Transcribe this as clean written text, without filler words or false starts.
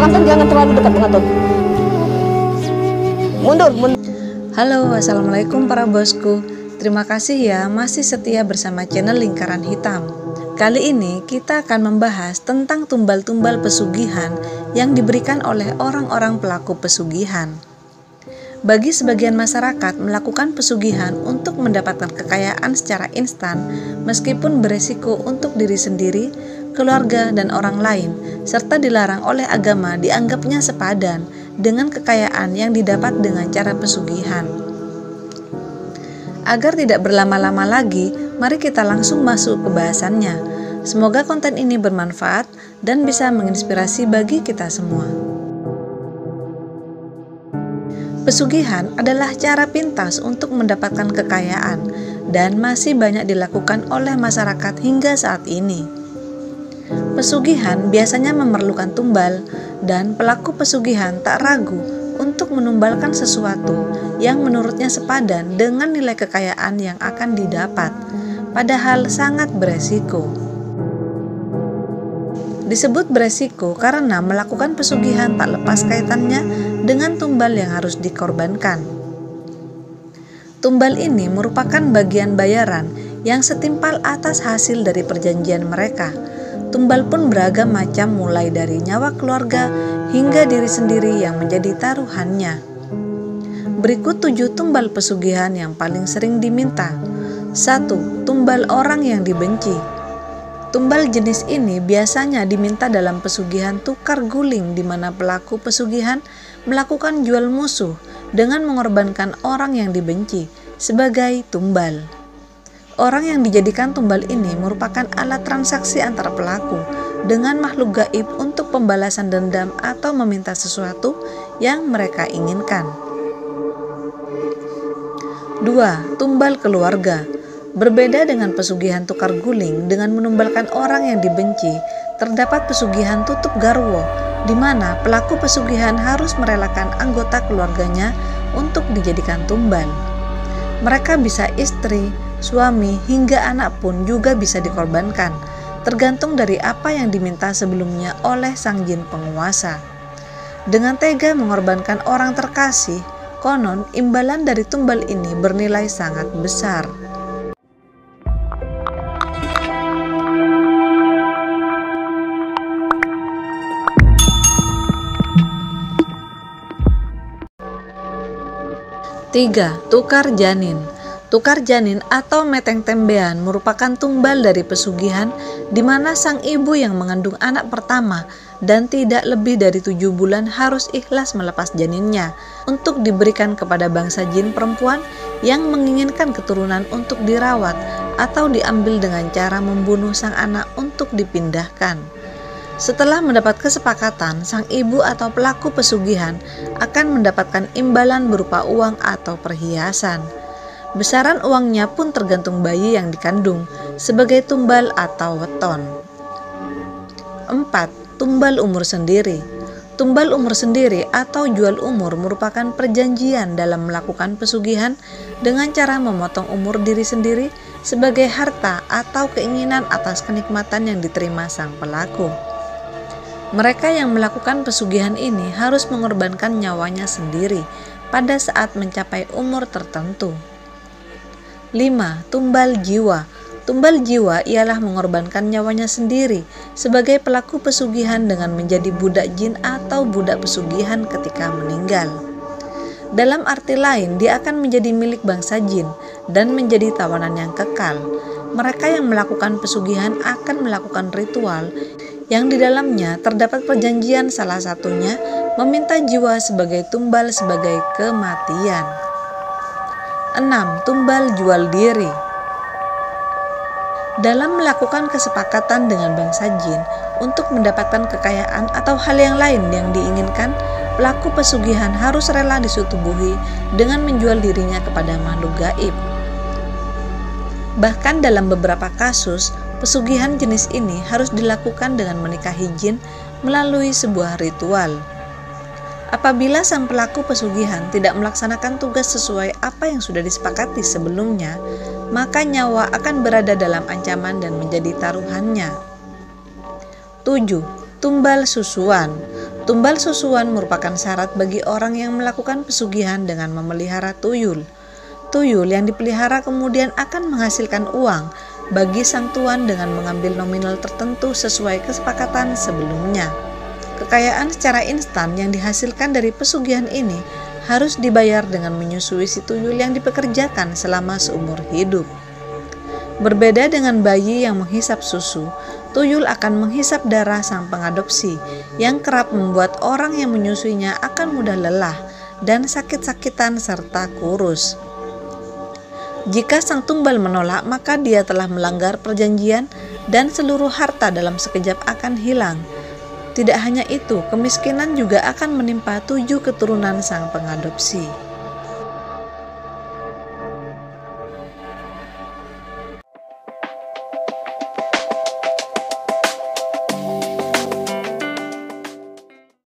Pengantin jangan terlalu dekat pengantin. Mundur. Halo, assalamualaikum para bosku. Terima kasih ya masih setia bersama channel Lingkaran Hitam. Kali ini kita akan membahas tentang tumbal-tumbal pesugihan yang diberikan oleh orang-orang pelaku pesugihan. Bagi sebagian masyarakat, melakukan pesugihan untuk mendapatkan kekayaan secara instan meskipun beresiko untuk diri sendiri, keluarga, dan orang lain, serta dilarang oleh agama dianggapnya sepadan dengan kekayaan yang didapat dengan cara pesugihan. Agar tidak berlama-lama lagi, mari kita langsung masuk ke bahasannya. Semoga konten ini bermanfaat dan bisa menginspirasi bagi kita semua. Pesugihan adalah cara pintas untuk mendapatkan kekayaan dan masih banyak dilakukan oleh masyarakat hingga saat ini. Pesugihan biasanya memerlukan tumbal dan pelaku pesugihan tak ragu untuk menumbalkan sesuatu yang menurutnya sepadan dengan nilai kekayaan yang akan didapat, padahal sangat beresiko. Disebut beresiko karena melakukan pesugihan tak lepas kaitannya dengan tumbal yang harus dikorbankan. Tumbal ini merupakan bagian bayaran yang setimpal atas hasil dari perjanjian mereka. Tumbal pun beragam macam mulai dari nyawa keluarga hingga diri sendiri yang menjadi taruhannya. Berikut 7 tumbal pesugihan yang paling sering diminta. 1. Tumbal orang yang dibenci. Tumbal jenis ini biasanya diminta dalam pesugihan tukar guling di mana pelaku pesugihan melakukan jual musuh dengan mengorbankan orang yang dibenci sebagai tumbal. Orang yang dijadikan tumbal ini merupakan alat transaksi antara pelaku dengan makhluk gaib untuk pembalasan dendam atau meminta sesuatu yang mereka inginkan. 2. Tumbal keluarga. Berbeda dengan pesugihan tukar guling dengan menumbalkan orang yang dibenci, terdapat pesugihan tutup garwo, di mana pelaku pesugihan harus merelakan anggota keluarganya untuk dijadikan tumbal. Mereka bisa istri, suami, hingga anak pun juga bisa dikorbankan, tergantung dari apa yang diminta sebelumnya oleh sang jin penguasa. Dengan tega mengorbankan orang terkasih, konon imbalan dari tumbal ini bernilai sangat besar. Tiga, tukar janin. Tukar janin atau meteng tembean merupakan tumbal dari pesugihan di mana sang ibu yang mengandung anak pertama dan tidak lebih dari 7 bulan harus ikhlas melepas janinnya untuk diberikan kepada bangsa jin perempuan yang menginginkan keturunan untuk dirawat atau diambil dengan cara membunuh sang anak untuk dipindahkan. Setelah mendapat kesepakatan, sang ibu atau pelaku pesugihan akan mendapatkan imbalan berupa uang atau perhiasan. Besaran uangnya pun tergantung bayi yang dikandung sebagai tumbal atau weton. 4. Tumbal umur sendiri. Tumbal umur sendiri atau jual umur merupakan perjanjian dalam melakukan pesugihan dengan cara memotong umur diri sendiri sebagai harta atau keinginan atas kenikmatan yang diterima sang pelaku. Mereka yang melakukan pesugihan ini harus mengorbankan nyawanya sendiri pada saat mencapai umur tertentu. 5. Tumbal jiwa. Tumbal jiwa ialah mengorbankan nyawanya sendiri sebagai pelaku pesugihan dengan menjadi budak jin atau budak pesugihan ketika meninggal. Dalam arti lain, dia akan menjadi milik bangsa jin dan menjadi tawanan yang kekal. Mereka yang melakukan pesugihan akan melakukan ritual yang di dalamnya terdapat perjanjian, salah satunya meminta jiwa sebagai tumbal sebagai kematian. 6. Tumbal jual diri. Dalam melakukan kesepakatan dengan bangsa jin untuk mendapatkan kekayaan atau hal yang lain yang diinginkan, pelaku pesugihan harus rela disutubuhi dengan menjual dirinya kepada makhluk gaib. Bahkan dalam beberapa kasus, pesugihan jenis ini harus dilakukan dengan menikahi jin melalui sebuah ritual. Apabila sang pelaku pesugihan tidak melaksanakan tugas sesuai apa yang sudah disepakati sebelumnya, maka nyawa akan berada dalam ancaman dan menjadi taruhannya. 7. Tumbal susuan. Tumbal susuan merupakan syarat bagi orang yang melakukan pesugihan dengan memelihara tuyul. Tuyul yang dipelihara kemudian akan menghasilkan uang bagi sang tuan dengan mengambil nominal tertentu sesuai kesepakatan sebelumnya. Kekayaan secara instan yang dihasilkan dari pesugihan ini harus dibayar dengan menyusui si tuyul yang dipekerjakan selama seumur hidup. Berbeda dengan bayi yang menghisap susu, tuyul akan menghisap darah sang pengadopsi yang kerap membuat orang yang menyusuinya akan mudah lelah dan sakit-sakitan serta kurus. Jika sang tumbal menolak, maka dia telah melanggar perjanjian dan seluruh harta dalam sekejap akan hilang. Tidak hanya itu, kemiskinan juga akan menimpa 7 keturunan sang pengadopsi.